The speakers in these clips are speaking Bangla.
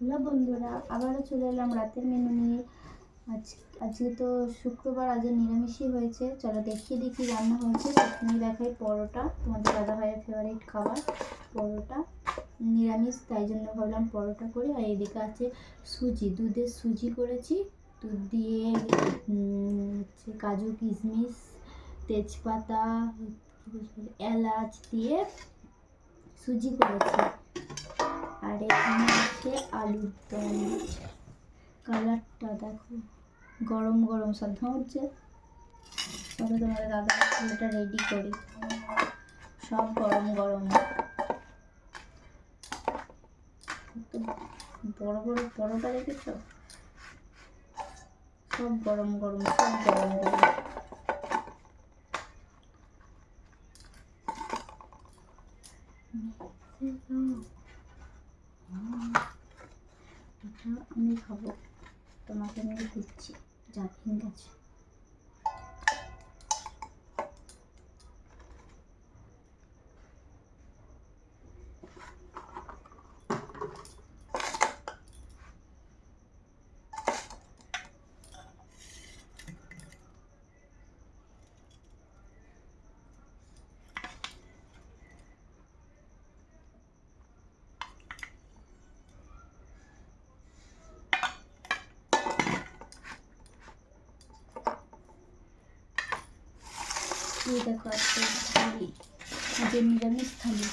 হ্যালো বন্ধুরা, আবারও চলে এলাম রাতের মেনু নিয়ে। আজকে তো শুক্রবার, আজ নিরামিষই হয়েছে। চলো দেখিয়ে দিই কী রান্না হয়েছে। প্রথমেই দেখাই পরোটা, তোমাদের দাদা ভাইয়ের ফেভারিট খাবার পরোটা। নিরামিষ, তাই জন্য ভাবলাম পরোটা করি। আর এদিকে আছে সুজি, দুধের সুজি করেছি। দুধ দিয়ে হচ্ছে কাজু কিশমিশ তেজপাতা এলাচ দিয়ে সুজি করেছি। আর এখানে আছে আলুর দম। কালারটা দেখো, গরম গরম সব হচ্ছে। তবে তোমাদের দাদা এটা রেডি করি, সব গরম গরম। বড় বড় পরোটা দেখেছ, সব গরম গরম, সব গরম গরম। এটা আমি খাবো, তোমাকে আমি দিচ্ছি। যা ঠিক আছে। এই দেখো আজকে থালি, আজকে নিরামিষ থালি।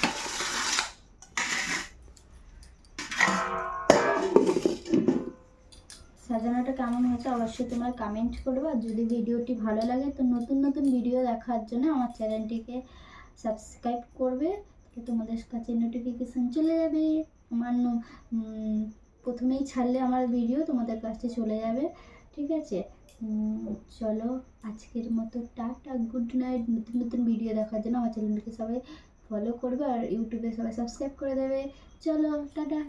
সাজানোটা কেমন হয়েছে অবশ্যই তোমরা কমেন্ট করবে। আর যদি ভিডিওটি ভালো লাগে তো নতুন নতুন ভিডিও দেখার জন্য আমার চ্যানেলটিকে সাবস্ক্রাইব করবে, তোমাদের কাছে নোটিফিকেশান চলে যাবে। আমার প্রথমেই ছাড়লে আমার ভিডিও তোমাদের কাছে চলে যাবে, ঠিক আছে? চলো আজকের মতো টাটা, গুড নাইট। নতুন নতুন ভিডিও দেখার জন্য আমার চ্যানেলটিকে সবাই ফলো করবে আর ইউটিউবে সবাই সাবস্ক্রাইব করে দেবে। চলো টাটা।